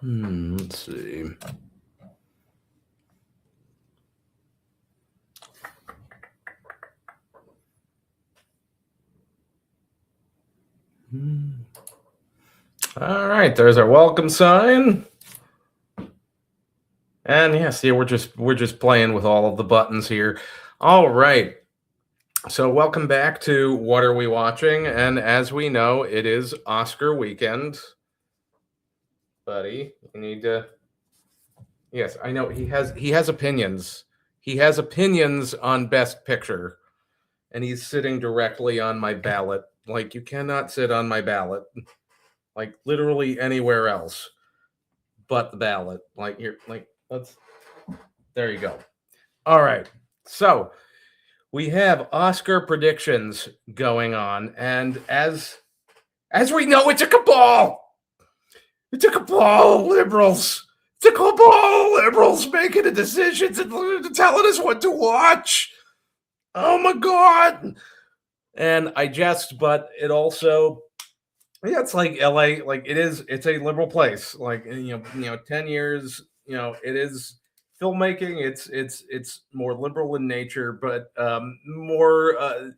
Let's see. All right, there's our welcome sign. And yeah, see, we're just playing with all of the buttons here. All right. So welcome back to What Are We Watching? And as we know, it is Oscar weekend. Buddy, you need to. Yes, I know he has opinions. He has opinions on Best Picture, and he's sitting directly on my ballot. Like, you cannot sit on my ballot, like literally anywhere else but the ballot. Like, you're like, let's. There you go. All right. So we have Oscar predictions going on, and as we know, it's a cabal. It's a cabal of liberals. It's a cabal of liberals making the decisions and telling us what to watch. Oh my god! And I jest, but it also, yeah, it's like LA. Like, it is. It's a liberal place. Like, 10 years. It is filmmaking. It's more liberal in nature, but more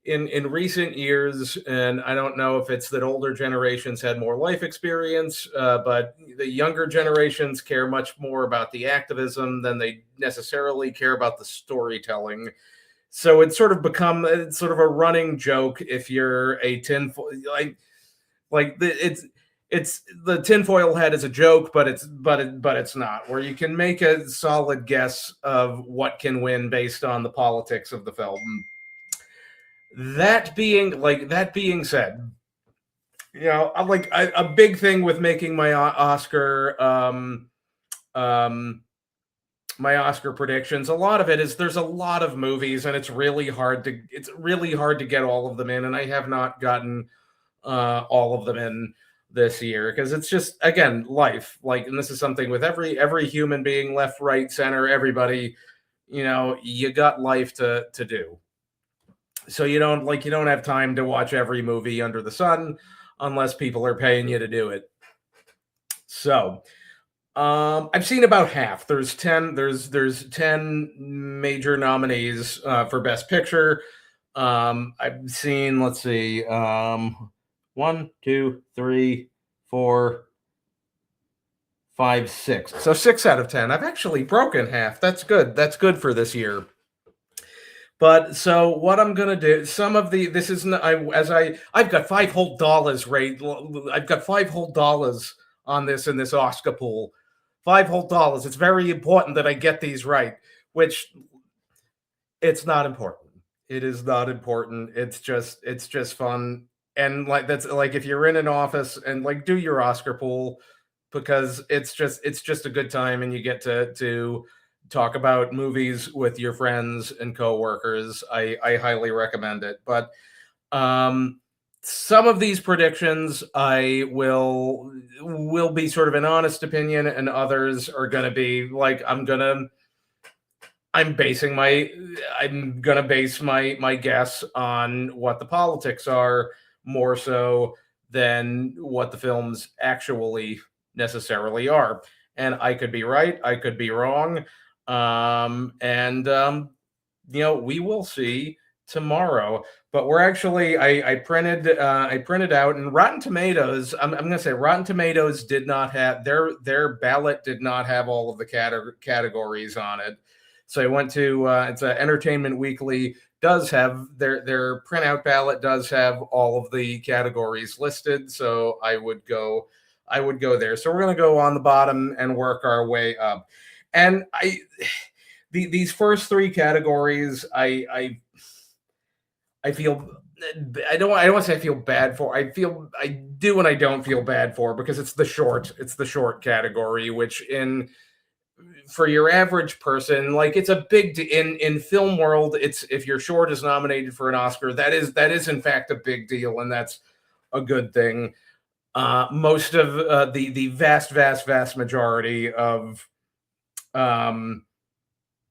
in recent years. And I don't know if it's that older generations had more life experience, but the younger generations care much more about the activism than they necessarily care about the storytelling. So it's sort of a running joke if you're a tinfoil, it's the tinfoil head is a joke, but it's not, where you can make a solid guess of what can win based on the politics of the film. That being said, I'm like a big thing with making um my Oscar predictions. A lot of it is there's a lot of movies, and it's really hard to get all of them in, and I have not gotten all of them in this year because it's just, again, life. Like, and this is something with every human being, left, right, center, everybody. You got life to do, so you don't have time to watch every movie under the sun unless people are paying you to do it. So I've seen about half. There's 10 major nominees for Best Picture. I've seen, let's see, one, two, three, four, five, six. So 6 out of 10. I've actually broken half. That's good. That's good for this year. But so what I'm gonna do, some of the this is I as I've got $5 whole rate. I've got $5 whole on this in this Oscar pool. $5 whole. It's very important that I get these right, which it's not important. It is not important. It's just fun. And like, that's like, if you're in an office, and like, do your Oscar pool, because it's just a good time, and you get to talk about movies with your friends and coworkers. I highly recommend it. But um some of these predictions I will be sort of an honest opinion, and others are going to be like, I'm basing my I'm gonna base my guess on what the politics are, more so than what the films actually necessarily are. And I could be right, I could be wrong. And we will see tomorrow. But we're actually I printed out, and Rotten Tomatoes. I'm gonna say Rotten Tomatoes did not have their ballot did not have all of the categories on it. So I went to it's a Entertainment Weekly, does have their printout ballot, does have all of the categories listed. So I would go there. So we're gonna go on the bottom and work our way up. And these first three categories, I feel, I don't want to say I feel bad for. I do, and I don't feel bad for, because it's the short category, which, in for your average person, like, it's a in film world. It's, if your short is nominated for an Oscar, that is in fact a big deal, and that's a good thing. Most of the vast majority of um,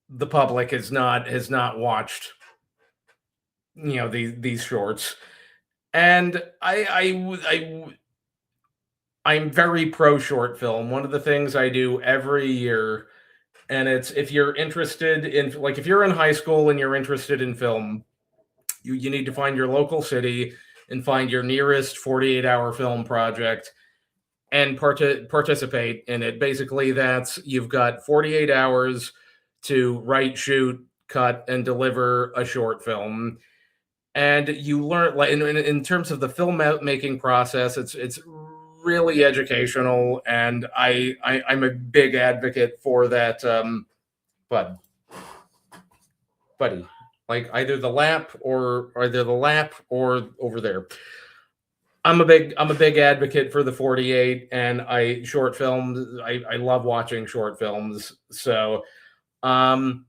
the public has not watched these shorts. And I'm very pro short film. One of the things I do every year, and it's if you're interested in, like, if you're in high school and you're interested in film, you need to find your local city and find your nearest 48-hour film project and participate in it. Basically, that's you've got 48 hours to write, shoot, cut, and deliver a short film. And you learn, like, in terms of the filmmaking process, it's really educational, and I'm a big advocate for that. But buddy, like either the lap or over there. I'm a big advocate for the 48, and I short films. I love watching short films. So um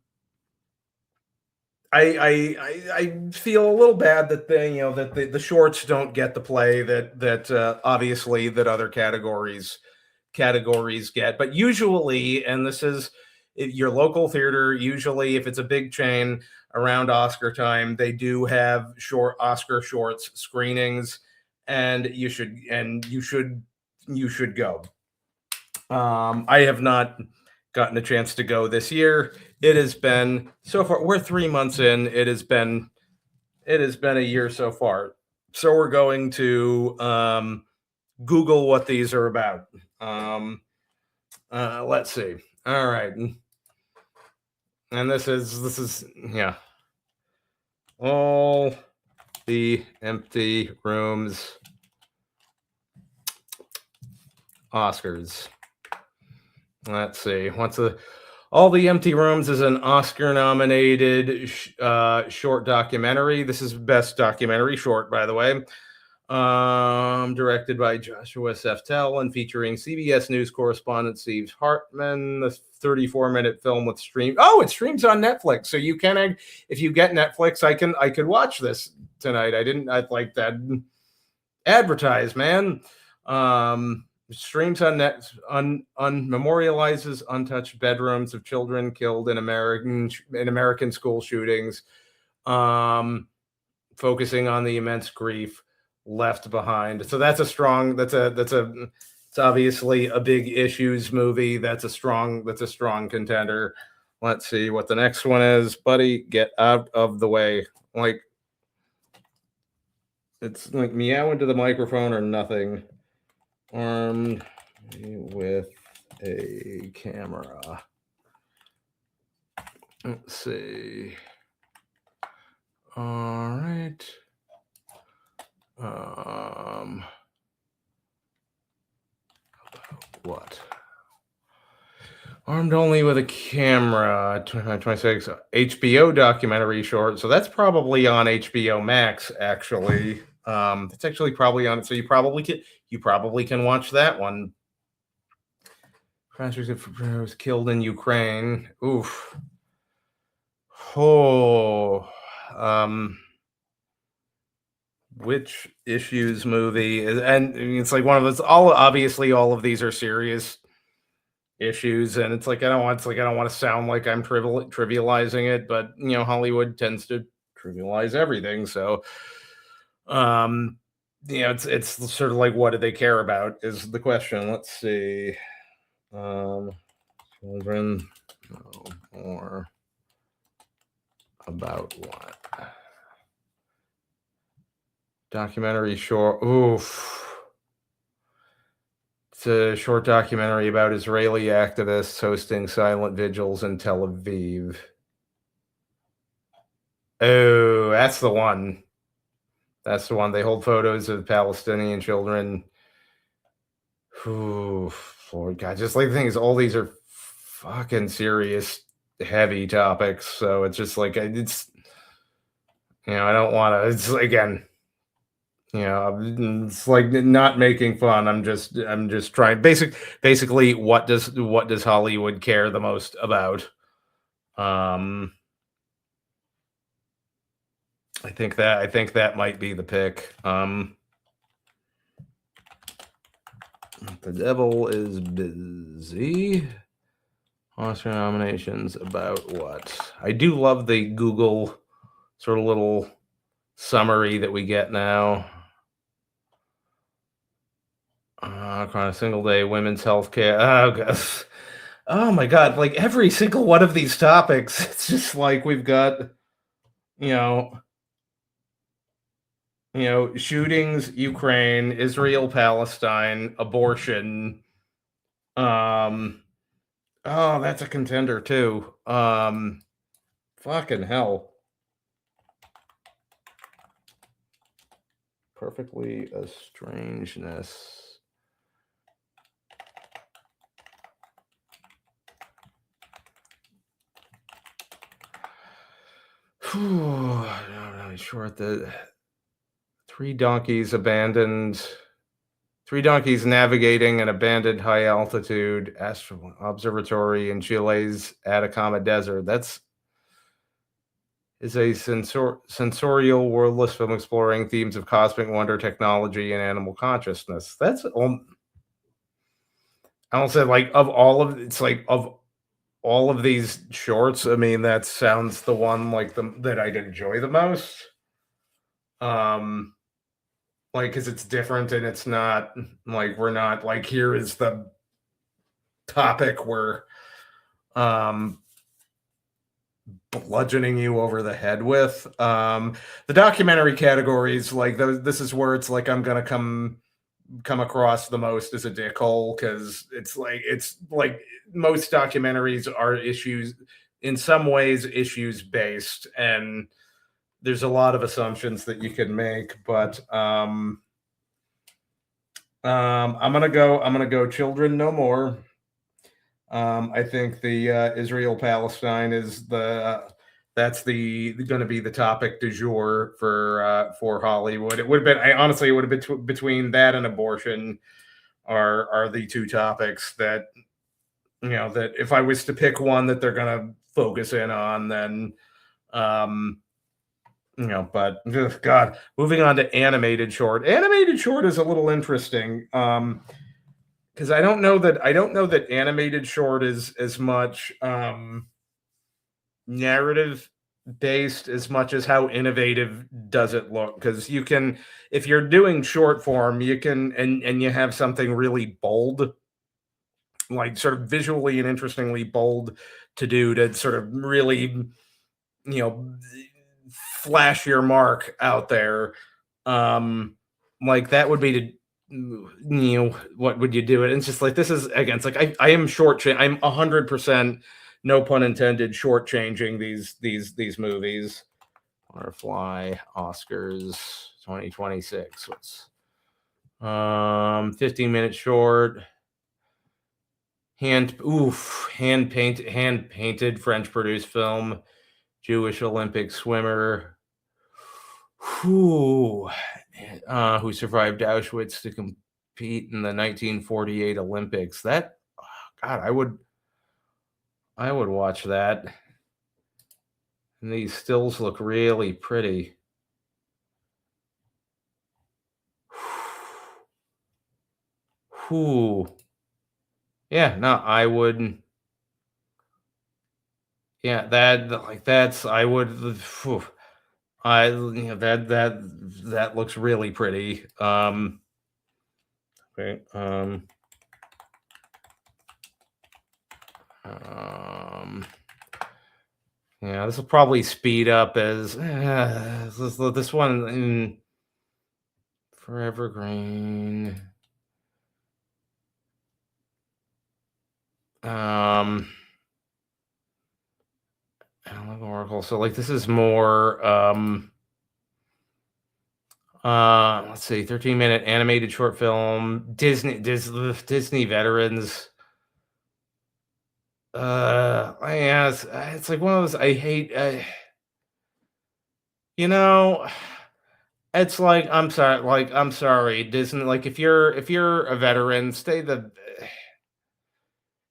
I feel a little bad that the shorts don't get the play that obviously that other categories get. But usually, and this is your local theater, usually if it's a big chain around Oscar time, they do have short Oscar shorts screenings, and you should go. I have not gotten a chance to go this year. It has been so far. We're 3 months in. It has been a year so far. So we're going to Google what these are about. Let's see. All right, and this is yeah. All the empty rooms Oscars. Let's see. All the Empty Rooms is an Oscar-nominated short documentary. This is best documentary short, by the way. Directed by Joshua Seftel and featuring CBS News correspondent Steve Hartman. The 34-minute film with stream. Oh, it streams on Netflix, so you can. If you get Netflix, I could watch this tonight. I'd like that advertise, man. Streams on net memorializes untouched bedrooms of children killed in American school shootings, focusing on the immense grief left behind. So that's it's obviously a big issues movie. That's a strong contender. Let's see what the next one is. Buddy, get out of the way. Like, it's like meow into the microphone or nothing. Armed with a camera. Let's see. All right. What? Armed only with a camera. 26 HBO documentary short. So that's probably on HBO Max, actually. It's actually probably on it. So you probably can watch that one. Crashers was killed in Ukraine. Oof. Oh. Which issues movie is, and it's like one of those. All of these are serious issues, and it's like I don't want to sound like I'm trivializing it, but Hollywood tends to trivialize everything. So, it's sort of like, what do they care about is the question. Let's see. Children know more about what? Documentary short. Oof. It's a short documentary about Israeli activists hosting silent vigils in Tel Aviv. Oh, that's the one. That's the one. They hold photos of Palestinian children. Ooh, Lord God. Just like the thing is, all these are fucking serious, heavy topics. So it's just like, it's, I don't want to, it's again, it's like not making fun. I'm just trying. Basically, what does Hollywood care the most about? I think that might be the pick. The devil is busy. Oscar nominations about what? I do love the Google sort of little summary that we get now. on a single day, women's health care. Oh, God. Oh my God. Like every single one of these topics, it's just like we've got, you know, shootings, Ukraine, Israel, Palestine, abortion. Um, oh, that's a contender too. Fucking hell. Perfectly a strangeness. Whew, I'm not really sure what the three donkeys abandoned. Three donkeys navigating an abandoned high altitude astro observatory in Chile's Atacama Desert. That's is a sensorial worldless film exploring themes of cosmic wonder, technology, and animal consciousness. That's I don't say like of all of it's like of all of these shorts. I mean, that sounds the one like the that I'd enjoy the most. Um, like because it's different and it's not like we're not like here is the topic where um bludgeoning you over the head with. The documentary categories, like this is where it's like I'm gonna come across the most as a dickhole because it's like most documentaries are issues in some ways issues based, and there's a lot of assumptions that you can make. But I'm gonna go Children No More. I think the Israel Palestine is the that's the going to be the topic du jour for Hollywood. It would have been I honestly it would have been between that and abortion are the two topics that that if I was to pick one that they're going to focus in on, then um but ugh, God, moving on to animated short. Animated short is a little interesting. Because I don't know that animated short is as much narrative based as much as how innovative does it look. Because you can, if you're doing short form, you can and you have something really bold, like sort of visually and interestingly bold to do to sort of really you know flash your mark out there. Um, like that would be to what would you do it? And it's just like this is again. It's like I am I'm 100% no pun intended shortchanging these movies. Butterfly Oscars 2026. What's 15-minute short. Hand painted French produced film. Jewish Olympic swimmer who survived Auschwitz to compete in the 1948 Olympics. That God, I would watch that. And these stills look really pretty. Whew. Yeah, no, I would. Yeah, that's I would. Phew. That looks really pretty. Okay. Um, yeah, this will probably speed up as this one in Forever Green. Allegorical. So like this is more let's see, 13-minute animated short film, Disney veterans. Yeah, it's like one of those I hate you know, it's like I'm sorry, Disney, like if you're a veteran, stay the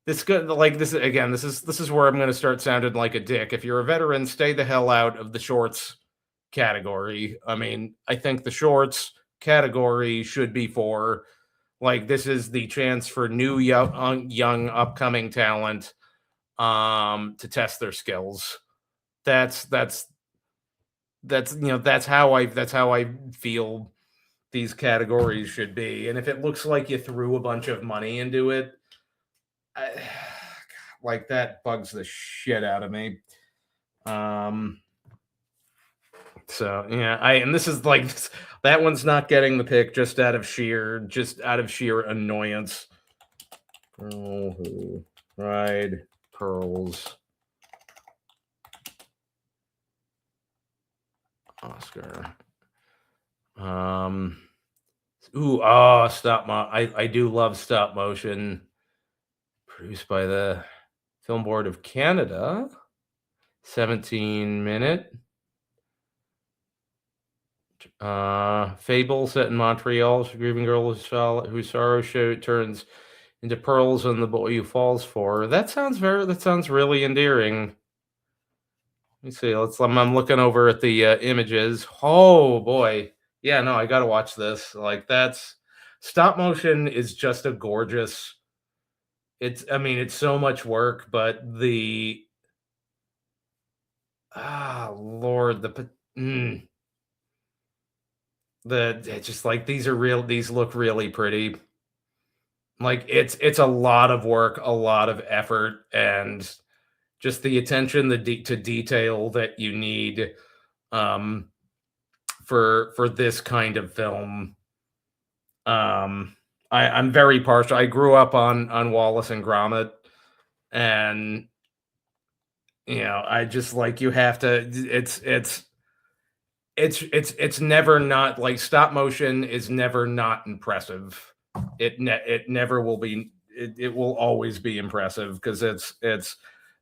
this good like this again, this is where I'm gonna start sounding like a dick. If you're a veteran, stay the hell out of the shorts category. I mean, I think the shorts category should be for like this is the chance for new young upcoming talent to test their skills. That's that's how I feel these categories should be. And if it looks like you threw a bunch of money into it, I, like that bugs the shit out of me. So yeah, and this is like that one's not getting the pick just out of sheer annoyance. Girl who cried pearls. Oscar. Stop mo. I do love stop motion. Produced by the Film Board of Canada. 17-minute. Fable set in Montreal. It's a grieving girl whose sorrow turns into pearls and the boy who falls for her. That sounds really endearing. Let me see. I'm looking over at the images. Oh boy. Yeah, no, I gotta watch this. Like that's stop motion is just a gorgeous. It's so much work, but Lord, it's just like these look really pretty. Like it's a lot of work, a lot of effort, and just the attention to detail that you need um for this kind of film. I'm very partial. I grew up on Wallace and Gromit, and I just like you have to. It's never not like stop motion is never not impressive. It never will be. It will always be impressive because it's.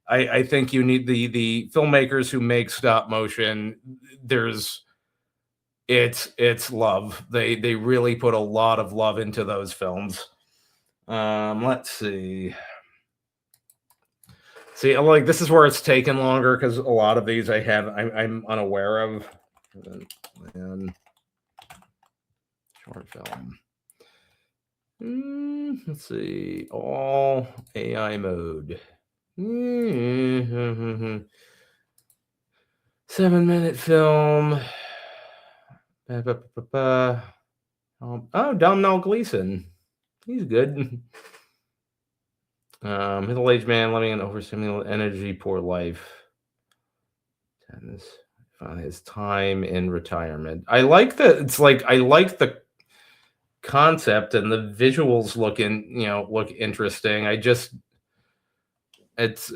I think you need the filmmakers who make stop motion. It's love. They really put a lot of love into those films. Let's see. See, like this is where it's taken longer because a lot of these I'm unaware of. And short film. Let's see. All AI mode. 7-minute film. Domhnall Gleeson. He's good. Middle-aged man living an overstimulated, energy-poor life. Found his time in retirement. I like the concept and the visuals look interesting. It's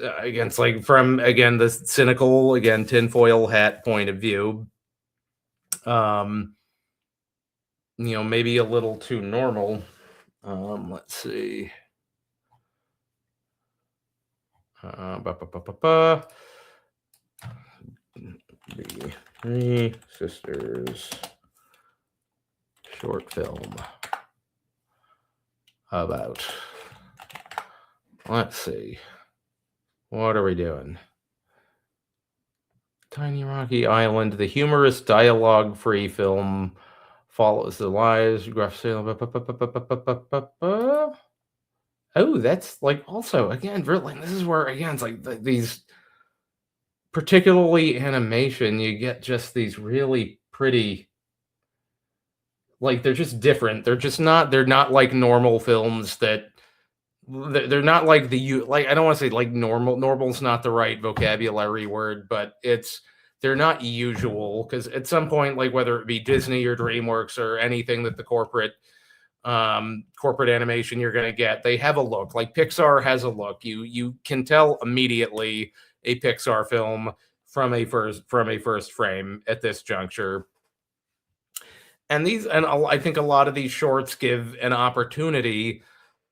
like from the cynical tinfoil hat point of view. Maybe a little too normal. Let's see. The Three Sisters short film about. Let's see. What are we doing? Tiny Rocky Island, the humorous dialogue-free film follows the lives. Oh, that's like also again, really. This is where again it's like these, particularly animation, you get just these really pretty. Like they're just different. They're not like normal films that. They're not like I don't want to say like normal. Normal's not the right vocabulary word, but they're not usual because at some point, like whether it be Disney or DreamWorks or anything that the corporate animation you're going to get, they have a look. Like Pixar has a look. You can tell immediately a Pixar film from a first frame at this juncture. And I think a lot of these shorts give an opportunity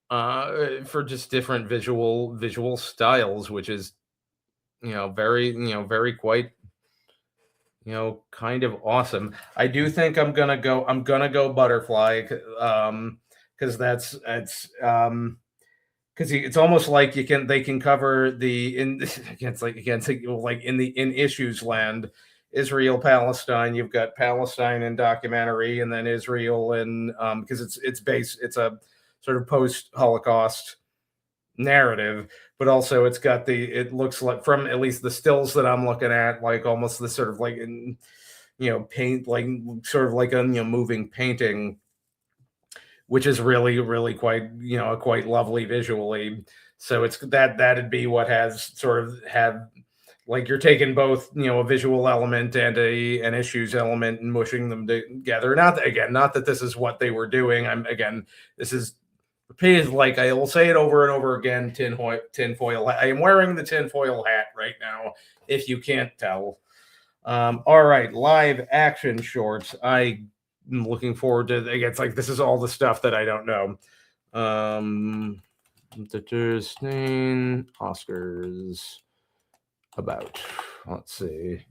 for just different visual styles, which is very quite kind of awesome. I do think I'm gonna go Butterfly because that's because it's almost like they can cover in issues land. Israel, Palestine. You've got Palestine in documentary, and then Israel in because it's a sort of post-Holocaust narrative, but also it looks like from at least the stills that I'm looking at, like almost this sort of like paint, like sort of like a moving painting, which is really really quite quite lovely visually. So it's that'd be what has sort of have like you're taking both a visual element and an issues element and mushing them together. Not that this is what they were doing. This is repeated, like I will say it over and over again. Tinfoil. I am wearing the tinfoil hat right now, if you can't tell. All right, live action shorts. I'm looking forward to. It's like this is all the stuff that I don't know. Disney Oscars about. Let's see.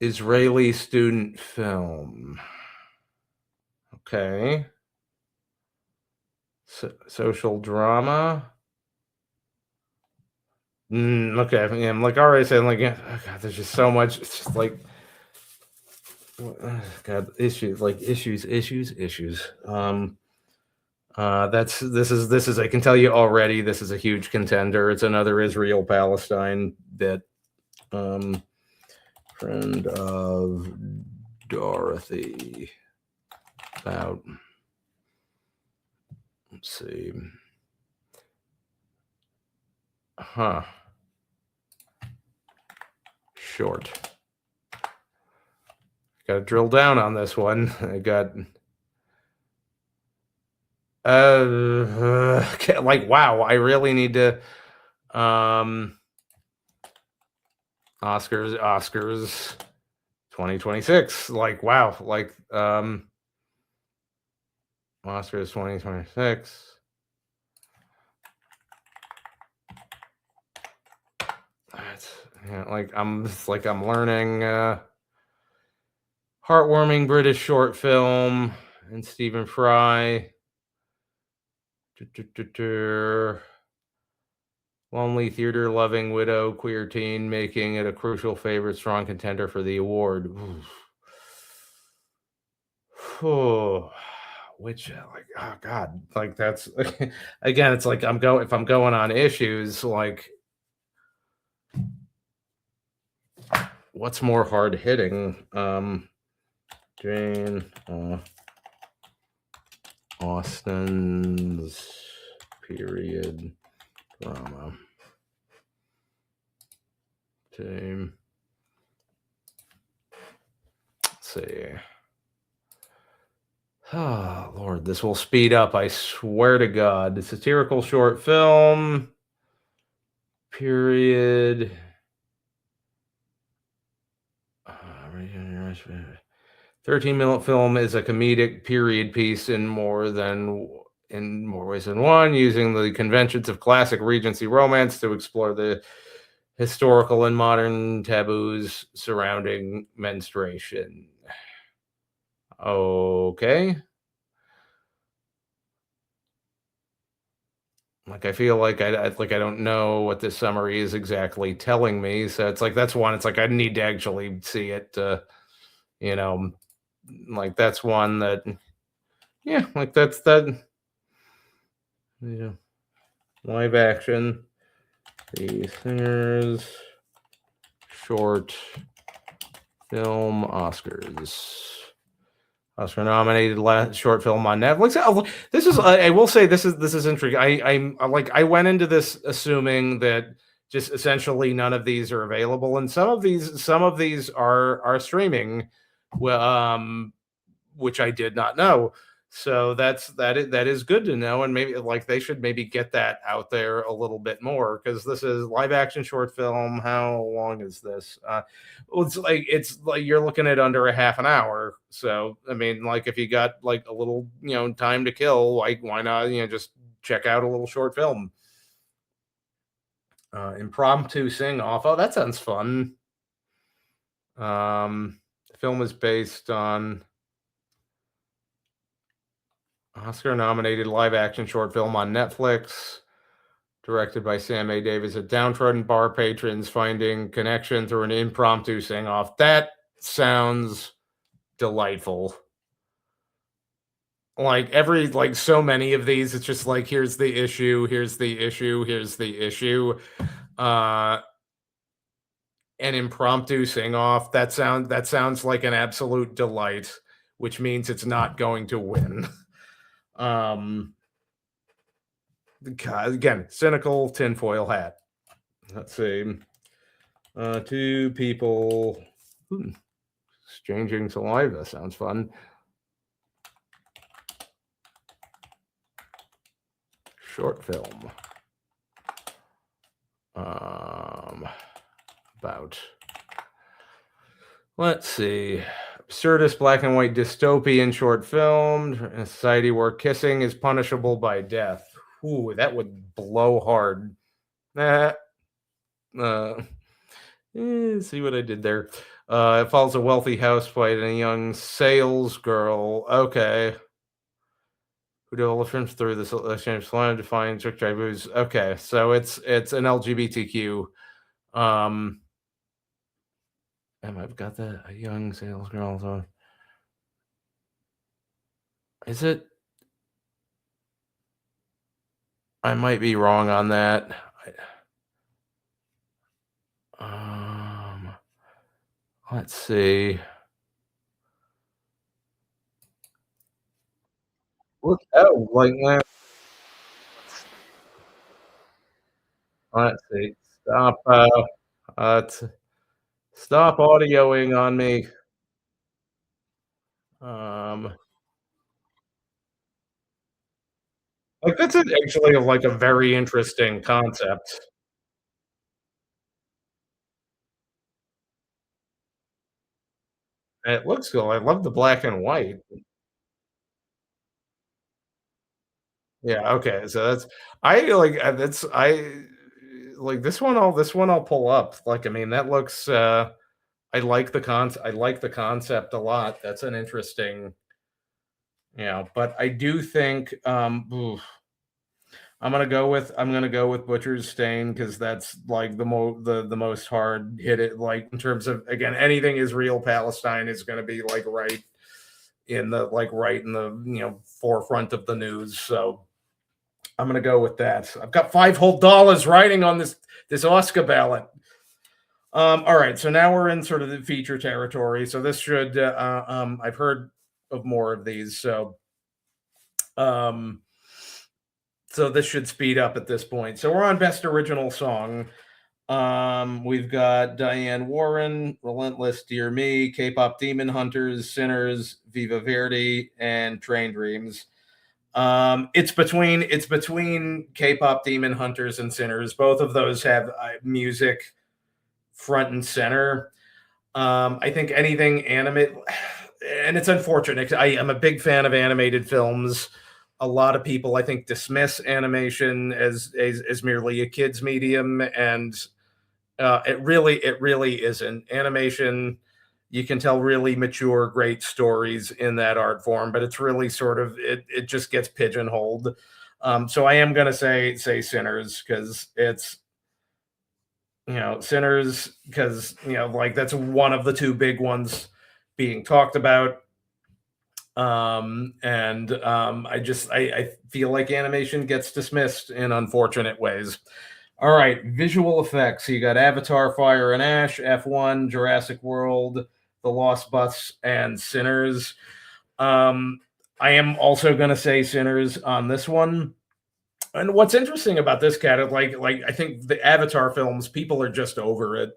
Israeli student film. Okay. Social drama. Okay, yeah, I'm like already saying like, oh God, there's just so much. It's just like, God, issues. This is I can tell you already. This is a huge contender. It's another Israel Palestine bit. Friend of Dorothy. About. Let's see. Short. Got to drill down on this one. I got. Like wow, I really need to. Oscars 2026. Like wow, like Oscars 2026. That's like I'm learning heartwarming British short film and Stephen Fry. Lonely theater loving widow queer teen making it a crucial favorite strong contender for the award. Which like oh God, like that's again it's like if I'm going on issues, like what's more hard hitting? Jane Austen's period drama. Team. Let's see. Oh, Lord, this will speed up. I swear to God. The satirical short film. Period. 13-minute film is a comedic period piece in more ways than one, using the conventions of classic Regency romance to explore the historical and modern taboos surrounding menstruation. Okay. Like I feel like I don't know what this summary is exactly telling me. So it's like that's one. It's like I need to actually see it. Like that's one that. Yeah, like that's that. Live action. The Singers short film Oscars. Oscar nominated short film on Netflix. This is I will say this is intriguing. I went into this assuming that just essentially none of these are available, and some of these are streaming, which I did not know. So that is good to know, and maybe like they should maybe get that out there a little bit more because this is live action short film. How long is this? It's like you're looking at under a half an hour. So I mean, like if you got like a little time to kill, like why not just check out a little short film. Impromptu sing off. Oh, that sounds fun. The film is based on Oscar-nominated live-action short film on Netflix, directed by Sam A. Davis. At downtrodden bar patrons finding connection through an impromptu sing-off. That sounds delightful. Like so many of these, it's just like here's the issue, here's the issue, here's the issue. an impromptu sing off. That sounds like an absolute delight, which means it's not going to win. Um, again, cynical tinfoil hat. Let's see. Two people exchanging saliva sounds fun. Short film. About, let's see, absurdist black and white dystopian short film, a society where kissing is punishable by death. Ooh, that would blow hard. Nah, uh, see what I did there. It follows a wealthy housewife and a young sales girl. Okay. Who develops through this exchange plan to find trick drivers. Okay, so it's an LGBTQ. I've got that a young sales girl. So is it? I might be wrong on that. Um, let's see. Look, oh, like let's see. Stop. Stop audioing on me. Um, like that's actually like a very interesting concept. It looks cool. I love the black and white. Yeah, okay, so that's I like, that's I like this one I'll pull up, like, I mean, that looks, I like the concept a lot, that's an interesting, but I do think, oof, I'm gonna go with Butcher's Stain because that's, like, the most hard hit it, like, in terms of, again, anything Israel Palestine is gonna be, like, right in the, forefront of the news, so I'm gonna go with that. I've got $5 whole riding on this Oscar ballot. All right, so now we're in sort of the feature territory. So this should I've heard of more of these, um, so this should speed up at this point. So we're on best original song. We've got Diane Warren, Relentless, Dear Me, K-pop Demon Hunters, Sinners, Viva Verdi, and Train Dreams. It's between K-pop Demon Hunters and Sinners. Both of those have music front and center. I think anything animate, and it's unfortunate. I am a big fan of animated films. A lot of people, I think, dismiss animation as merely a kids medium, and it really isn't. Animation, you can tell really mature, great stories in that art form, but it's really sort of it just gets pigeonholed. So I am gonna say Sinners because it's Sinners because like that's one of the two big ones being talked about. And I feel like animation gets dismissed in unfortunate ways. All right, visual effects. You got Avatar, Fire and Ash, F1, Jurassic World, The Lost Bus, and Sinners. I am also going to say Sinners on this one. And what's interesting about this cat, like I think the Avatar films, people are just over it.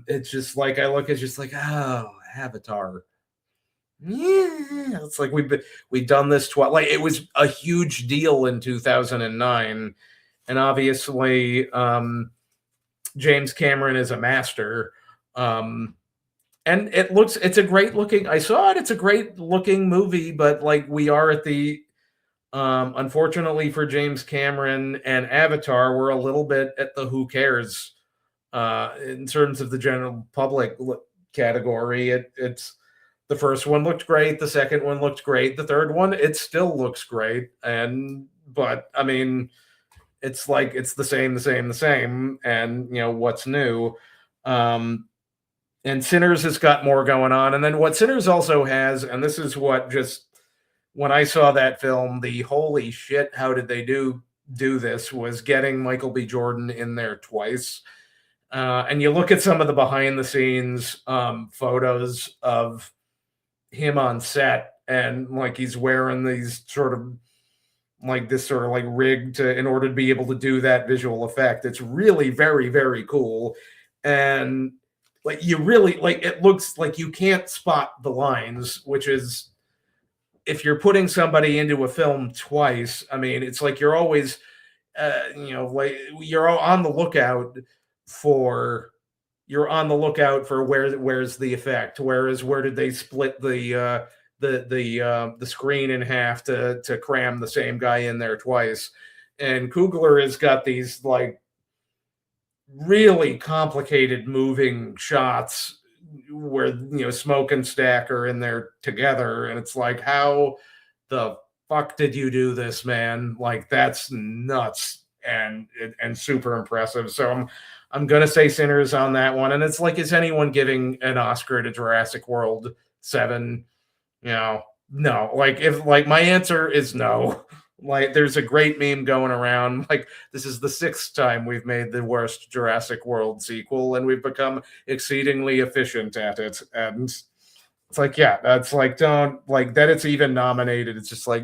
It's just like I look, it's just like, oh, Avatar. Yeah, it's like we've done this twice. Like it was a huge deal in 2009, and obviously James Cameron is a master. Um, and it's a great looking. I saw it. It's a great looking movie, but like we are at the unfortunately for James Cameron and Avatar, we're a little bit at the who cares in terms of the general public category. It's the first one looked great, the second one looked great, the third one it still looks great, and but I mean, it's like it's the same, and what's new. Um, and Sinners has got more going on, and then what Sinners also has, and this is what just when I saw that film, the holy shit, how did they do this was getting Michael B. Jordan in there twice. And you look at some of the behind the scenes photos of him on set, and like he's wearing these sort of like this sort of like rig to in order to be able to do that visual effect. It's really very, very cool. And like you really like it looks like you can't spot the lines, which is if you're putting somebody into a film twice, I mean, it's like you're always like you're on the lookout for where's the effect, whereas where did they split the screen in half to cram the same guy in there twice. And Kugler has got these like really complicated moving shots where Smoke and Stack are in there together, and it's like, how the fuck did you do this, man? Like that's nuts and super impressive. So I'm gonna say Sinners on that one. And it's like, is anyone giving an Oscar to Jurassic World 7? No. Like if like my answer is no. Like there's a great meme going around. Like this is the 6th time we've made the worst Jurassic World sequel, and we've become exceedingly efficient at it. And it's like, yeah, that's like don't like that. It's even nominated. It's just like,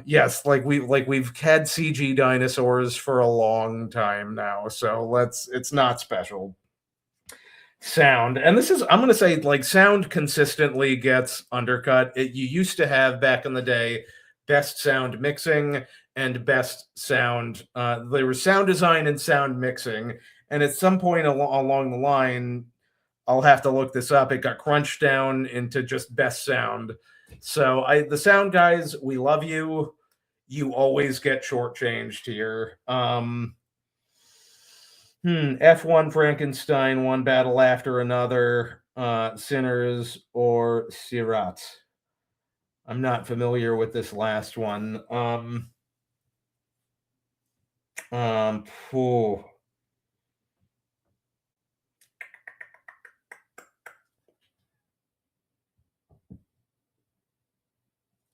yes, like we've had CG dinosaurs for a long time now, so it's not special. Sound, and this is I'm going to say like sound consistently gets undercut. You used to have back in the day best sound mixing and best sound. There was sound design and sound mixing, and at some point along the line, I'll have to look this up. It got crunched down into just best sound. So the sound guys, we love you. You always get shortchanged here. F1 Frankenstein, One Battle After Another, Sinners, or Sirat. I'm not familiar with this last one. Oh.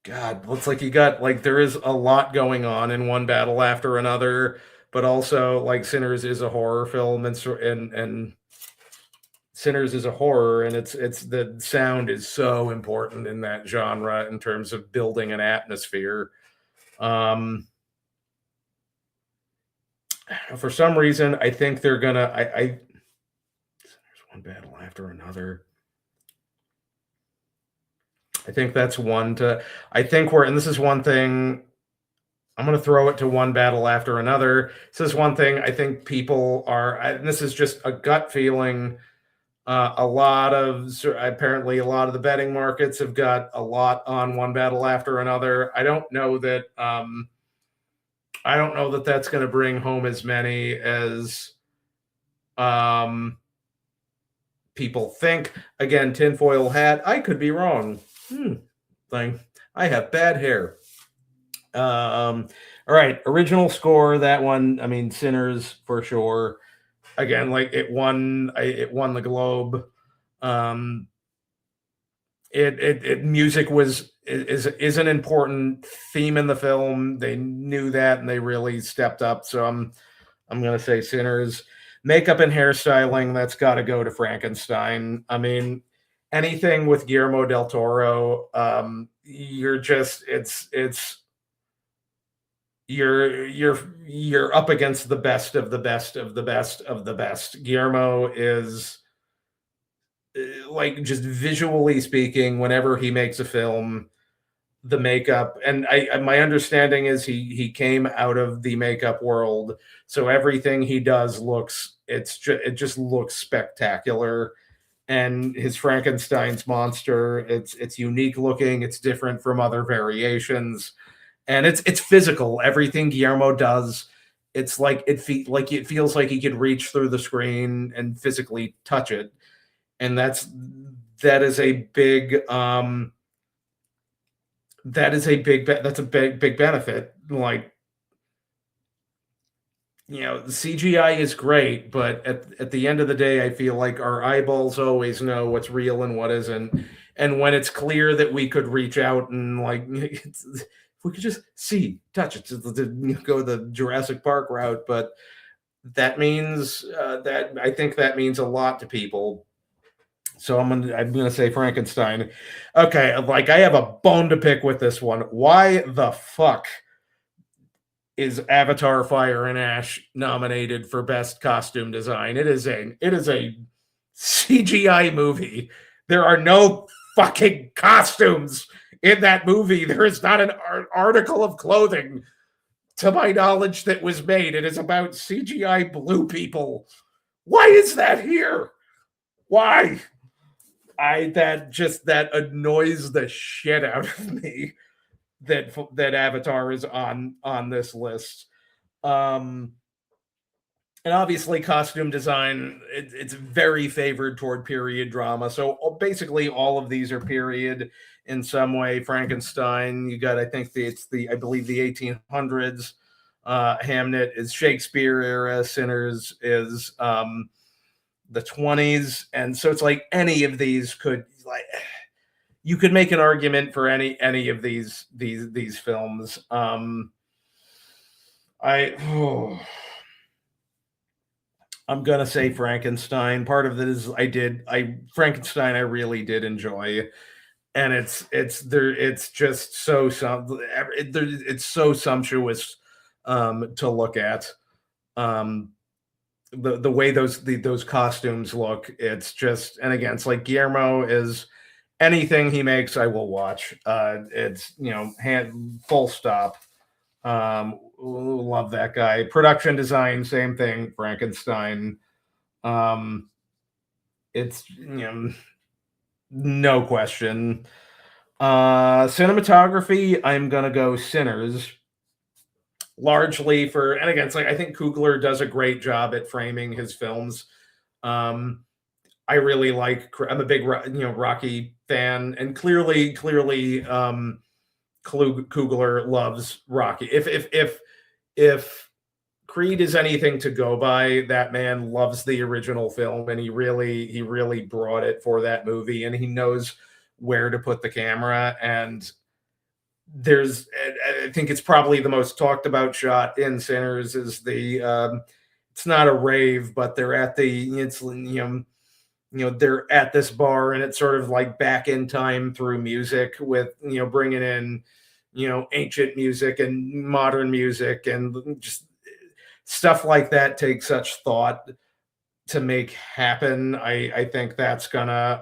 God, looks like you got like there is a lot going on in One Battle After Another, but also like Sinners is a horror film, and Sinners is a horror, and it's the sound is so important in that genre in terms of building an atmosphere. For some reason, I think they're gonna. There's One Battle After Another. I think that's one to. I think and this is one thing. I'm going to throw it to One Battle After Another. This is one thing I think people are. And this is just a gut feeling. Apparently a lot of the betting markets have got a lot on One Battle After Another. I don't know that that's going to bring home as many as people think. Again, tinfoil hat. I could be wrong. Thing. I have bad hair. All right, original score. That one. I mean, Sinners for sure. Again, like it won the Globe. Music is an important theme in the film. They knew that and they really stepped up. So I'm gonna say Sinners. Makeup and hairstyling, that's got to go to Frankenstein. I mean, anything with Guillermo del Toro, you're up against the best of the best of the best of the best. Guillermo is like just visually speaking, whenever he makes a film, the makeup, and my understanding is he came out of the makeup world, so everything he does it just looks spectacular. And his Frankenstein's monster, it's unique looking, it's different from other variations, and it's physical. Everything Guillermo does, it's like it feels like he could reach through the screen and physically touch it, and that is a big that's a big benefit. Like, the CGI is great, but at the end of the day, I feel like our eyeballs always know what's real and what isn't. And when it's clear that we could reach out and like, if we could just see, touch it, to go the Jurassic Park route. But that means that I think that means a lot to people. So I'm gonna say Frankenstein. Okay, like I have a bone to pick with this one. Why the fuck is Avatar: Fire and Ash nominated for best costume design? It is a CGI movie. There are no fucking costumes in that movie. There is not an article of clothing, to my knowledge, that was made. It is about CGI blue people. Why is that here? Why? That annoys the shit out of me that Avatar is on this list. Um, and obviously, costume design it's very favored toward period drama. So basically, all of these are period in some way. Frankenstein, you got I think I believe the 1800s. Hamnet is Shakespeare era. Sinners is the 20s, and so it's like any of these could like you could make an argument for any of these films. I oh, I'm gonna say Frankenstein. Part of it is I Frankenstein I really did enjoy, and it's just it's so sumptuous to look at. Um, the way those costumes look, it's just and again it's like Guillermo is anything he makes I will watch. It's hand full stop. Love that guy. Production design, same thing. Frankenstein. Um, it's no question. Cinematography, I'm gonna go Sinners. Largely for, and again, it's like I think Coogler does a great job at framing his films. Um, I really like. I'm a big Rocky fan, and clearly, Coogler loves Rocky. If Creed is anything to go by, that man loves the original film, and he really brought it for that movie, and he knows where to put the camera. And I think it's probably the most talked about shot in Sinners is it's not a rave, but they're at this bar, and it's sort of like back in time through music with bringing in ancient music and modern music, and just stuff like that takes such thought to make happen. I think that's gonna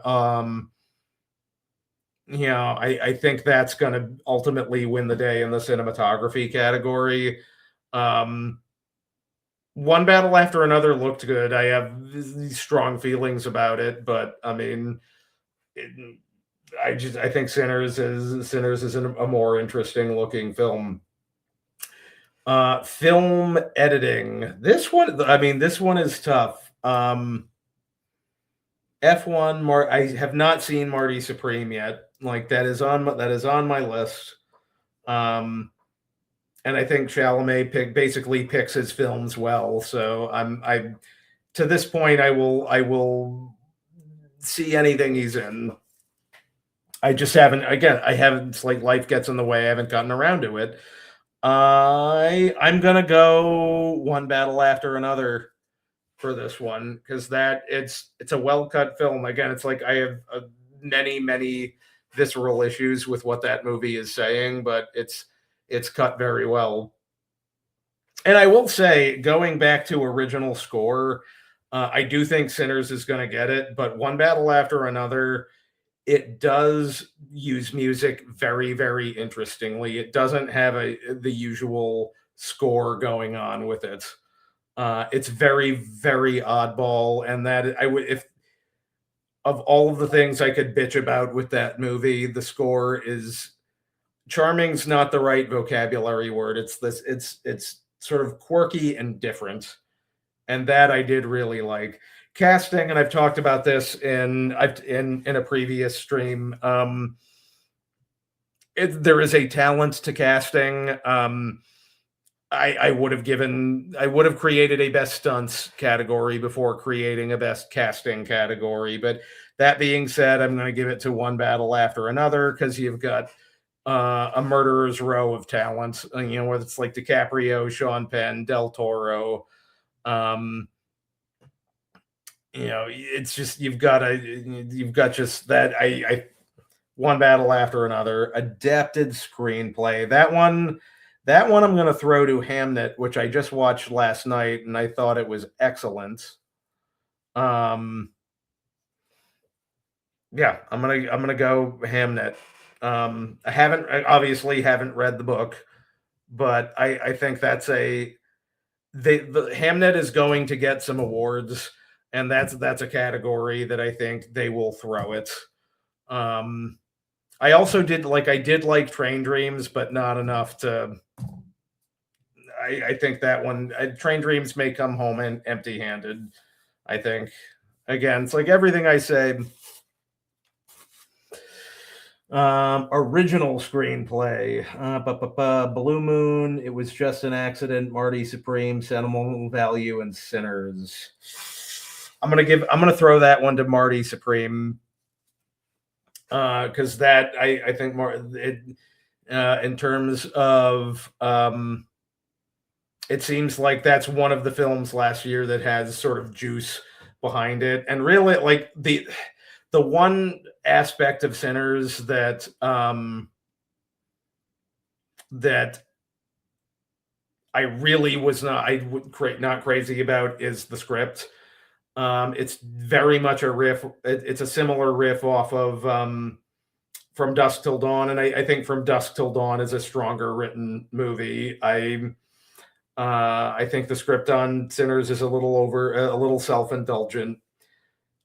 I think that's gonna ultimately win the day in the cinematography category. um One Battle After Another looked good. I have these strong feelings about it, but I mean, it, I think Sinners is a more interesting looking film. Film editing. This one is tough. F1. I have not seen Marty Supreme yet. Like that is on my list. Um, and I think Chalamet basically picks his films well. So I to this point I will see anything he's in. I just haven't. Again, I haven't. It's like life gets in the way. I haven't gotten around to it. I'm gonna go One Battle After Another for this one because it's a well cut film. Again, it's like I have many visceral issues with what that movie is saying, but it's cut very well. And I will say, going back to original score, I do think Sinners is going to get it, but One Battle After Another, it does use music very interestingly. It doesn't have the usual score going on with it. It's very oddball, and that I would if of all of the things I could bitch about with that movie, the score is charming's not the right vocabulary word. It's sort of quirky and different, and that I did really like. Casting, and I've talked about this in a previous stream. There is a talent to casting. I would have created a best stunts category before creating a best casting category. But that being said, I'm going to give it to One Battle After Another because you've got a murderer's row of talent. Whether it's like DiCaprio, Sean Penn, Del Toro, Um, it's just you've got just that. I one battle after another, adapted screenplay. That one I'm going to throw to Hamnet, which I just watched last night, and I thought it was excellent. Um, yeah, I'm gonna go Hamnet. I obviously haven't read the book, but I think that's the Hamnet is going to get some awards, and that's a category that I think they will throw it. Um, I did like Train Dreams, but not enough to. I think that one Train Dreams may come home empty handed. I think again, it's like everything I say. Original screenplay. Blue Moon. It was just an accident. Marty Supreme. Sentimental Value and Sinners. I'm gonna throw that one to Marty Supreme. Because that I think more in terms of it seems like that's one of the films last year that has sort of juice behind it, and really like the one aspect of Sinners that that I really was not crazy about is the script. It's very much a riff. It's a similar riff off of From Dusk Till Dawn, and I think From Dusk Till Dawn is a stronger written movie. I think the script on Sinners is a little self indulgent.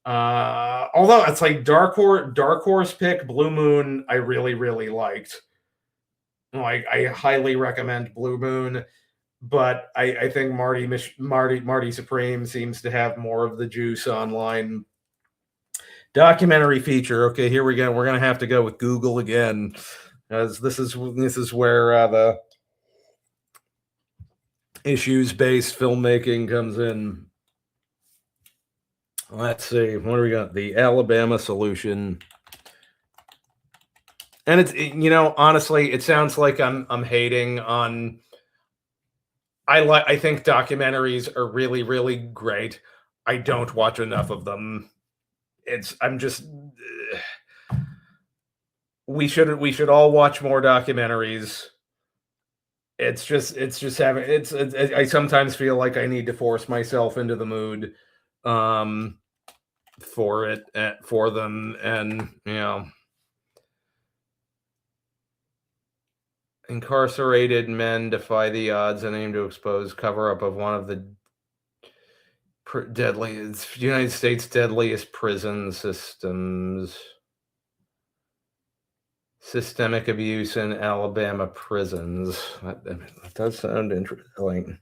Although it's like dark horse pick Blue Moon, I really really liked. Like I highly recommend Blue Moon, but I think Marty Supreme seems to have more of the juice online. Documentary feature. Okay, here we go. We're gonna have to go with Google again, as this is where the issues based filmmaking comes in. Let's see. What do we got? The Alabama Solution. And honestly, it sounds like I'm hating on. I think documentaries are really really great. I don't watch enough of them. I'm just. We should all watch more documentaries. It's just having I sometimes feel like I need to force myself into the mood for them, and incarcerated men defy the odds and aim to expose cover up of one of the United States deadliest prison systems. Systemic abuse in Alabama prisons. That does sound interesting.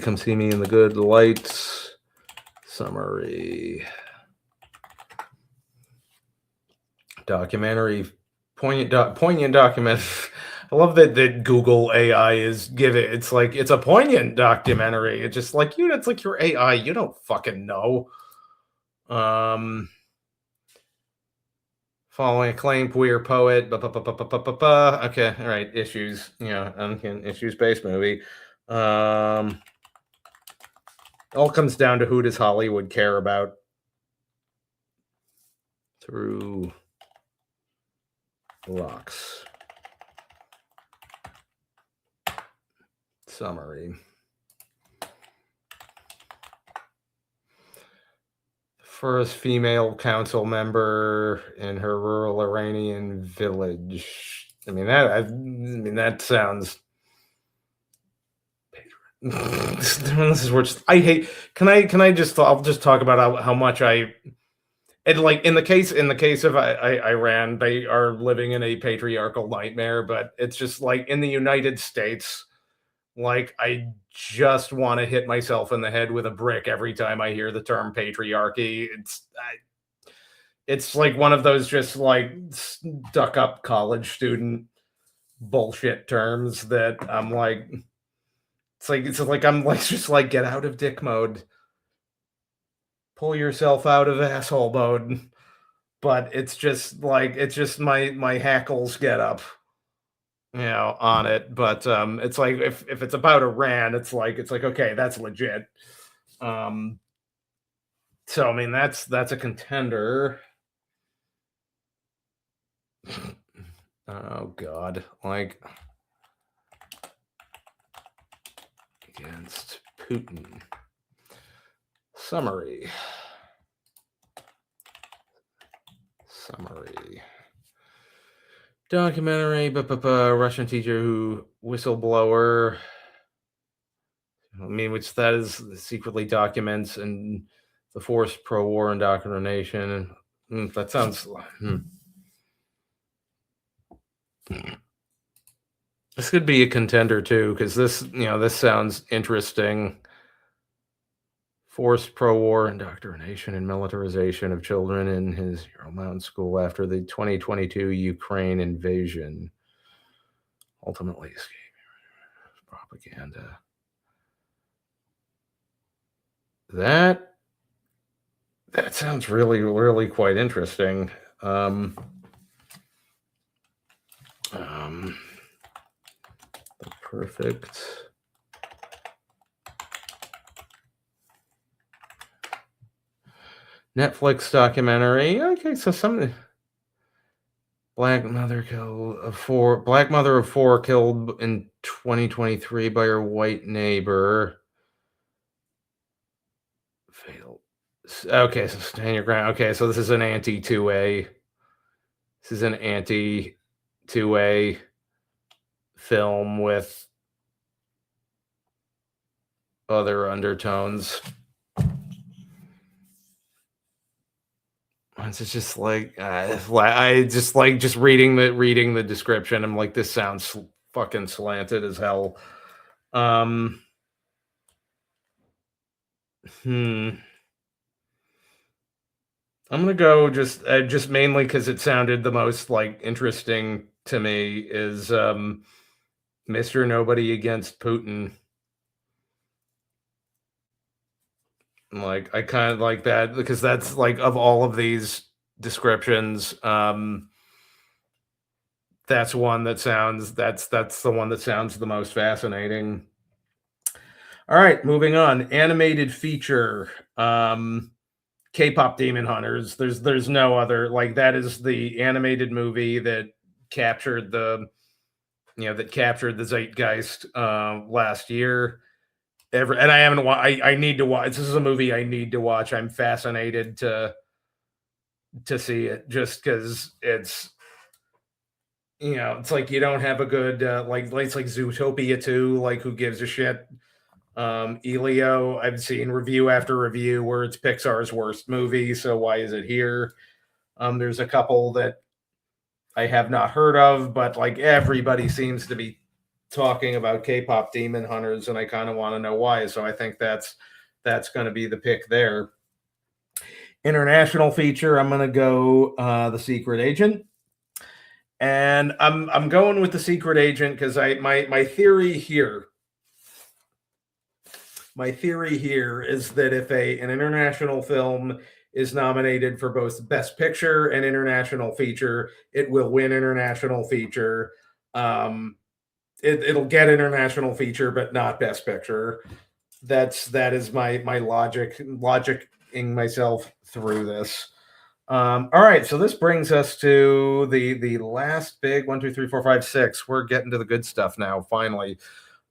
Come See Me in the Good Lights summary. Documentary, poignant document. I love that Google AI is it's like it's a poignant documentary. It's just like it's like your AI. You don't fucking know. Following acclaimed queer poet. Okay, all right. Issues. Issues-based movie. All comes down to who does Hollywood care about through Locks. Summary. First female council member in her rural Iranian village. That sounds. This is where I hate. I'll just talk about how much I. And like in the case of Iran, they are living in a patriarchal nightmare. But it's just like in the United States, like I just want to hit myself in the head with a brick every time I hear the term patriarchy. It's like one of those just like stuck up college student bullshit terms that I'm like. It's like I'm like just like get out of dick mode. Pull yourself out of asshole mode. But it's just my hackles get up. on it. But it's like if it's about Iran, it's like okay, that's legit. Um, so I mean that's a contender. Oh God, like against Putin. Summary. Documentary, Russian teacher who whistleblower. I mean, which that is secretly documents and the forced pro-war indoctrination. That sounds. This could be a contender too, because this sounds interesting. Forced pro-war indoctrination and militarization of children in his Ural Mountain school after the 2022 Ukraine invasion. Ultimately escape propaganda. That sounds really, really quite interesting. The perfect Netflix documentary. Okay, so some black mother of four killed in 2023 by her white neighbor. Fatal. Okay, so stand your ground. Okay, so this is an anti 2A. This is an anti 2A film with other undertones. It's just like I just like just reading the description. I'm like, this sounds fucking slanted as hell. I'm gonna go just mainly because it sounded the most like interesting to me is Mr. Nobody Against Putin. Like I kind of like that because that's like of all of these descriptions, that's one that sounds that's the one that sounds the most fascinating. All right, moving on. Animated feature. K-pop Demon Hunters. There's no other like that is the animated movie that captured the zeitgeist last year. And I haven't I need to watch. This is a movie I need to watch. I'm fascinated to see it just because it's like you don't have a good it's like Zootopia 2, like who gives a shit. Elio, I've seen review after review where it's Pixar's worst movie, so why is it here? There's a couple that I have not heard of, but like everybody seems to be talking about K-pop Demon Hunters, and I kind of want to know why. So I think that's going to be the pick there. International feature, I'm going to go The Secret Agent. And I'm going with The Secret Agent because my theory here is that if an international film is nominated for both Best Picture and International Feature, it will win International Feature. It'll get International Feature, but not Best Picture. That is my logicing myself through this. All right, so this brings us to the last big 1, 2, 3, 4, 5, 6. We're getting to the good stuff now, finally.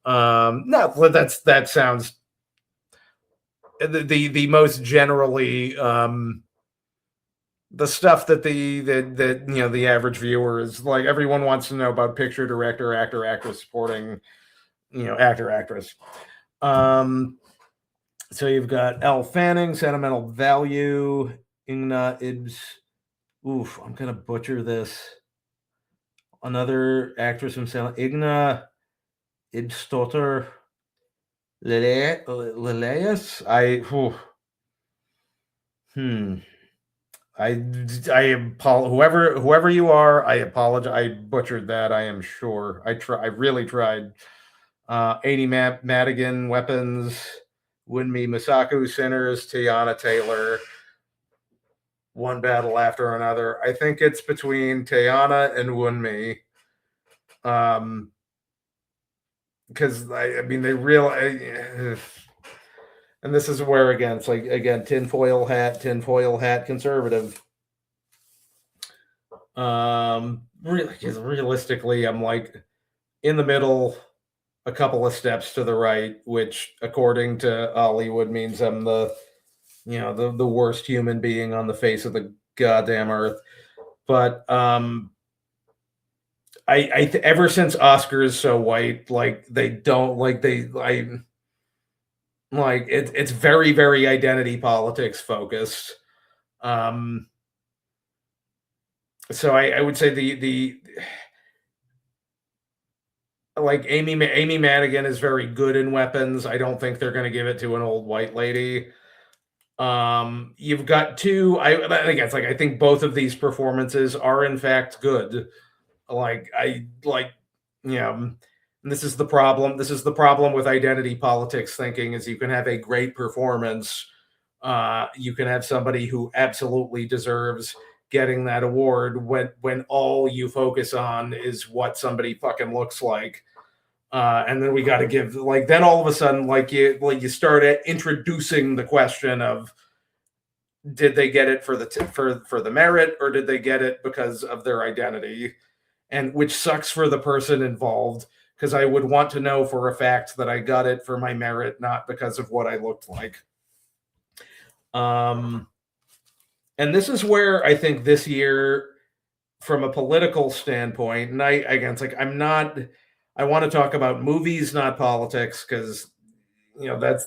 No, that sounds the most generally the stuff that the average viewer is like. Everyone wants to know about picture, director, actor, actress, supporting, actor, actress. So you've got Elle Fanning, Sentimental Value, Ingna Ibs. Oof, I'm gonna butcher this. Another actress from Ingna Ibstotter Leleus. Whoever you are, I apologize. I butchered that. I am sure. I really tried. 80 Madigan Weapons, Wunmi Masaku Sinners, Tiana Taylor. One battle after another. I think it's between Tiana and Wunmi. Because I mean, they real, and this is where again, it's like again, tinfoil hat, conservative. Really, 'cause realistically, I'm like in the middle, a couple of steps to the right, which according to Hollywood means I'm the worst human being on the face of the goddamn earth. But ever since Oscars so white, like they don't like they I like it's very very identity politics focused. Um, so I would say the like Amy Madigan is very good in weapons. I don't think they're going to give it to an old white lady. You've got two. Again, it's like I think both of these performances are in fact good. Like I like, and this is the problem. This is the problem with identity politics thinking is you can have a great performance. You can have somebody who absolutely deserves getting that award when all you focus on is what somebody fucking looks like. And then we got to give like then all of a sudden you start at introducing the question of did they get it for for the merit or did they get it because of their identity, and which sucks for the person involved because I would want to know for a fact that I got it for my merit, not because of what I looked like. And this is where I think this year, from a political standpoint, and it's like I want to talk about movies, not politics, because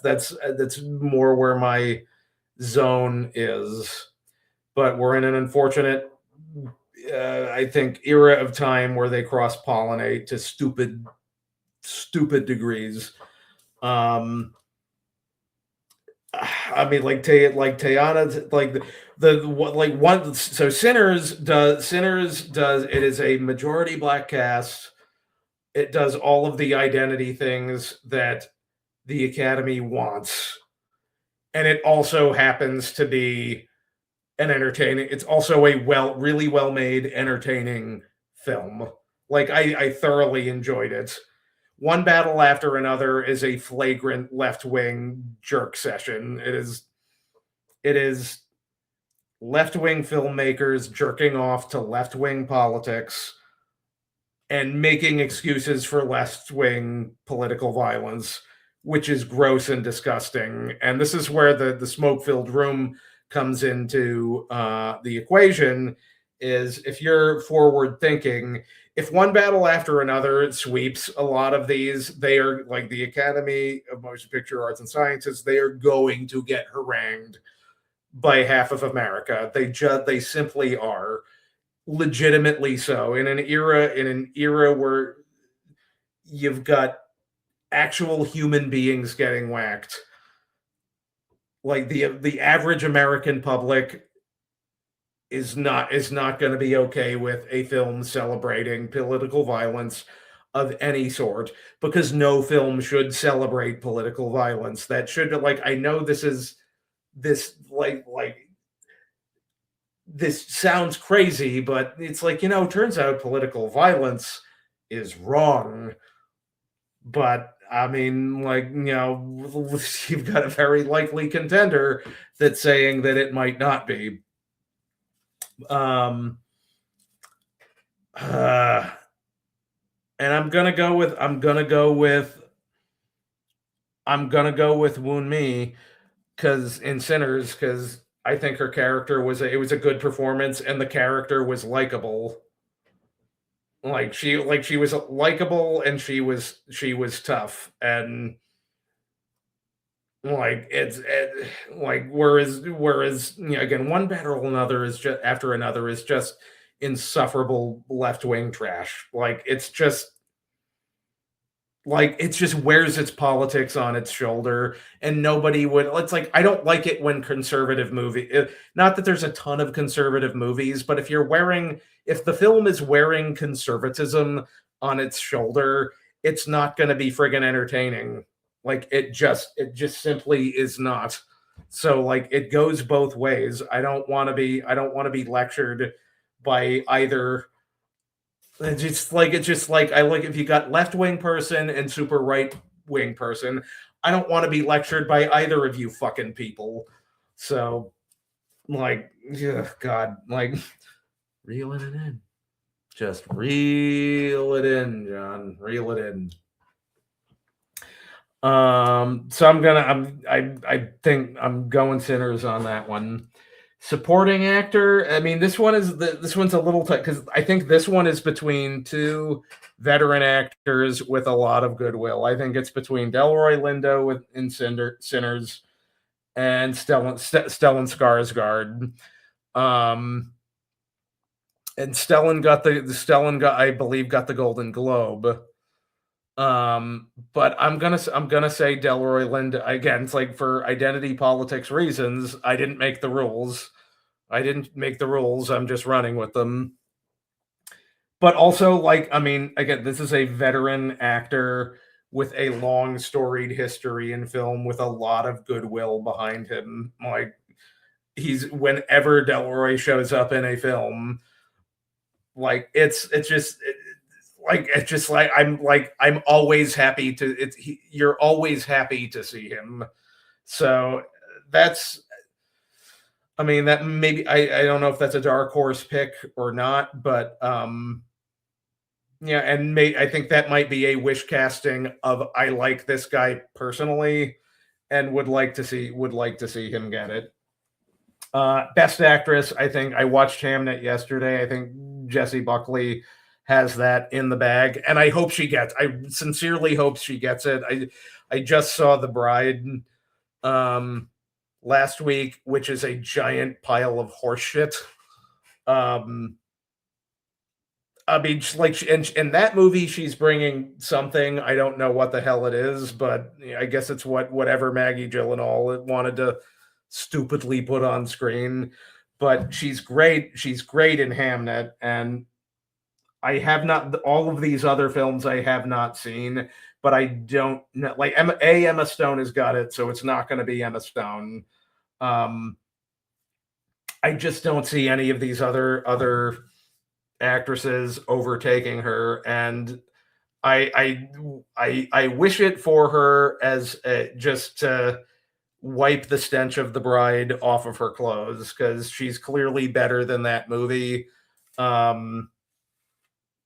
that's more where my zone is. But we're in an unfortunate, I think, era of time where they cross pollinate to stupid degrees. I mean, like Tayana, like the what like one. So Sinners does it is a majority black cast. It does all of the identity things that the Academy wants, and it also happens to be an entertaining. It's also a really well made, entertaining film. Like I thoroughly enjoyed it. One battle after another is a flagrant left wing jerk session. It is left wing filmmakers jerking off to left wing politics and making excuses for left wing political violence, which is gross and disgusting. And this is where the smoke filled room comes into the equation. Is if you're forward thinking, if one battle after another sweeps a lot of these, they are like the Academy of Motion Picture Arts and Sciences. They are going to get harangued by half of America. They simply are, legitimately so, in an era where you've got actual human beings getting whacked. Like the average American public is not going to be okay with a film celebrating political violence of any sort, because no film should celebrate political violence. That should, like, I know this this sounds crazy, but it's like, turns out political violence is wrong. But I mean, like, you've got a very likely contender that's saying that it might not be. And I'm gonna go with Woon Mi, because in Sinners, because I think her character it was a good performance, and the character was likable. She was likable, and she was tough, and whereas again, one battle another is just after another is just insufferable left wing trash. It's just wears its politics on its shoulder, and nobody would. It's like, I don't like it when conservative not that there's a ton of conservative movies, but if the film is wearing conservatism on its shoulder, it's not going to be friggin' entertaining. It just simply is not. So it goes both ways. I don't want to be lectured by either It's just like I like if you got left wing person and super right wing person. I don't want to be lectured by either of you fucking people. So like, yeah, God, like reeling it in. Just reel it in, John. Reel it in. So I think I'm going Sinners on that one. Supporting actor. I mean, this one's a little tight because I think this one is between two veteran actors with a lot of goodwill. I think it's between Delroy Lindo in Sinners and Stellan Skarsgård. Um, and Stellan got, I believe, got the Golden Globe. But I'm gonna say Delroy Lindo again. It's like for identity politics reasons. I didn't make the rules. I didn't make the rules. I'm just running with them. But also, like, I mean, again, this is a veteran actor with a long storied history in film with a lot of goodwill behind him. Like, he's whenever Delroy shows up in a film, like it's just like I'm always happy to you're always happy to see him. So that's I mean that maybe I don't know if that's a dark horse pick or not, but yeah, and I think that might be a wish casting of I like this guy personally and would like to see him get it. Best actress, I think I watched Hamnet yesterday. I think Jessie Buckley has that in the bag, and I hope she gets. I sincerely hope she gets it. I just saw The Bride um, last week, which is a giant pile of horse shit. Um, I mean, like, in that movie, she's bringing something. I don't know what the hell it is, but I guess it's whatever Maggie Gyllenhaal wanted to stupidly put on screen. But she's great. She's great in Hamnet, and I have not all of these other films I have not seen, but I don't know. Like Emma Stone has got it, so it's not going to be Emma Stone. Um, I just don't see any of these other actresses overtaking her, and I wish it for her as just to wipe the stench of The Bride off of her clothes because she's clearly better than that movie. Um,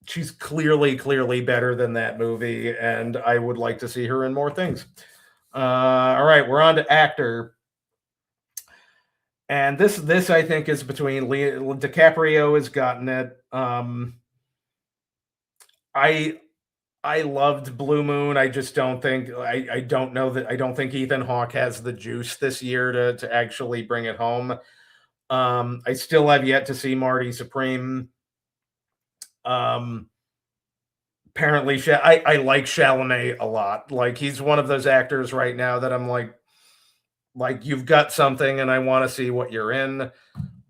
she's clearly better than that movie, and I would like to see her in more things. All right, we're on to actor. And this I think is between DiCaprio has gotten it. I I loved Blue Moon. I just don't think I don't know that I don't think Ethan Hawke has the juice this year to actually bring it home. I still have yet to see Marty Supreme. Um, apparently, I like Chalamet a lot. Like he's one of those actors right now that I'm like you've got something, and I want to see what you're in.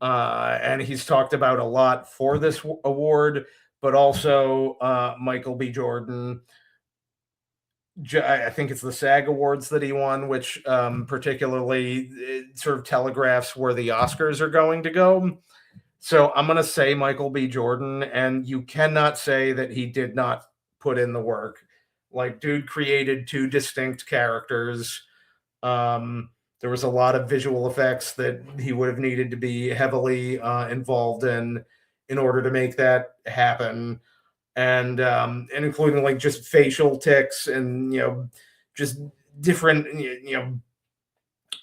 And he's talked about a lot for this award, but also Michael B. Jordan. I think it's the SAG Awards that he won, which particularly sort of telegraphs where the Oscars are going to go. So I'm going to say Michael B. Jordan, and you cannot say that he did not put in the work. Like, dude created two distinct characters. Um, there was a lot of visual effects that he would have needed to be heavily involved in order to make that happen, and including like just facial ticks and just different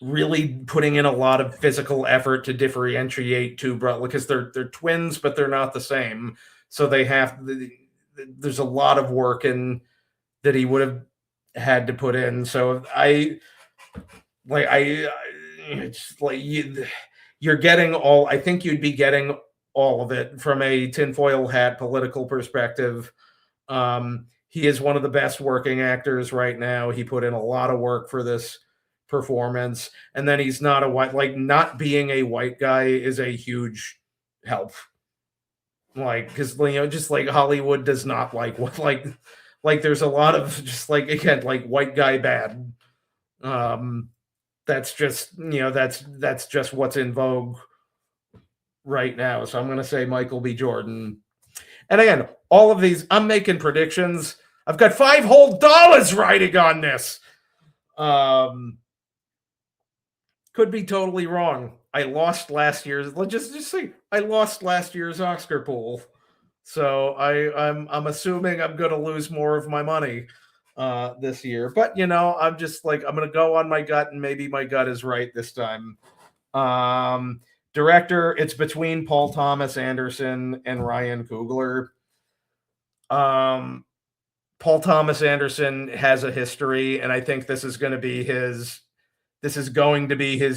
really putting in a lot of physical effort to differentiate two brothers because they're twins but they're not the same, so there's a lot of work in that he would have had to put in. So I it's like you're getting all. I think you'd be getting all of it from a tinfoil hat political perspective. He is one of the best working actors right now. He put in a lot of work for this performance, and then he's not a white. Like not being a white guy is a huge help. Like because just like Hollywood does not like what like there's a lot of just like again like white guy bad. Um, that's just that's just what's in vogue right now. So I'm going to say Michael B. Jordan. And again, all of these, I'm making predictions. I've got $5 whole riding on this. Could be totally wrong. I lost last year's. Let's just say I lost last year's Oscar pool, so I'm assuming I'm going to lose more of my money this year. But I'm just like I'm going to go on my gut, and maybe my gut is right this time. Director, it's between Paul Thomas Anderson and Ryan Coogler. Paul Thomas Anderson has a history, and I think this is going to be his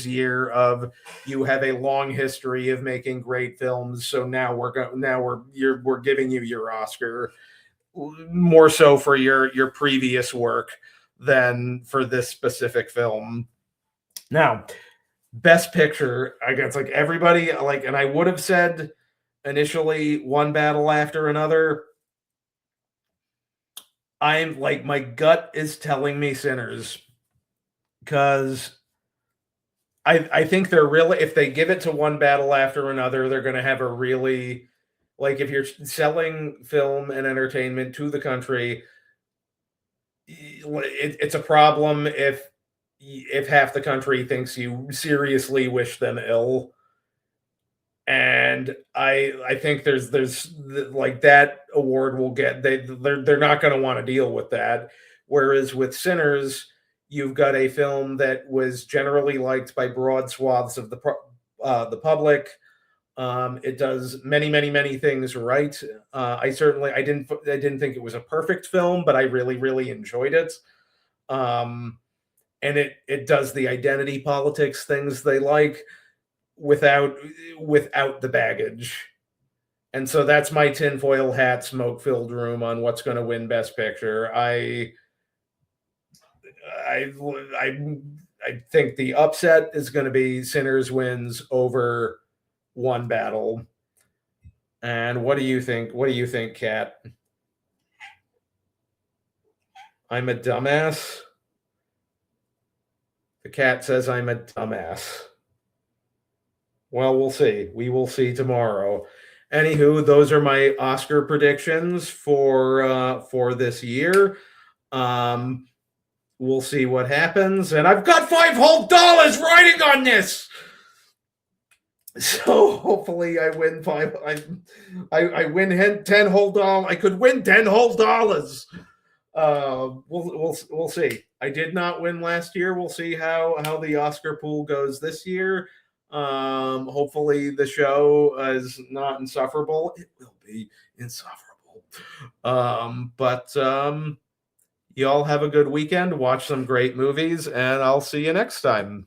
year of, you have a long history of making great films, so now we're giving you your Oscar, more so for your previous work than for this specific film. Now, Best Picture, I guess, like everybody, like, and I would have said initially One Battle After Another. I'm like, my gut is telling me Sinners, because I think they're really, if they give it to One Battle After Another, they're going to have a really, like, if you're selling film and entertainment to the country, it's a problem if half the country thinks you seriously wish them ill. And I think there's like, that award will get, they're not going to want to deal with that. Whereas with Sinners, you've got a film that was generally liked by broad swaths of the public. It does many things right. I didn't think it was a perfect film, but I really enjoyed it. And it does the identity politics things they like without the baggage. And so that's my tinfoil hat, smoke-filled room on what's going to win Best Picture. I think the upset is going to be Sinners wins over One Battle. And what do you think? What do you think, Kat? I'm a dumbass. The cat says I'm a dumbass. Well, we'll see. We will see tomorrow. Anywho, those are my Oscar predictions for this year. We'll see what happens, and I've got $5 whole riding on this. So hopefully I win I win 10 whole dollars. I could win $10 whole. We'll see. I did not win last year. We'll see how the Oscar pool goes this year. Hopefully the show is not insufferable. It will be insufferable. But y'all have a good weekend. Watch some great movies, and I'll see you next time.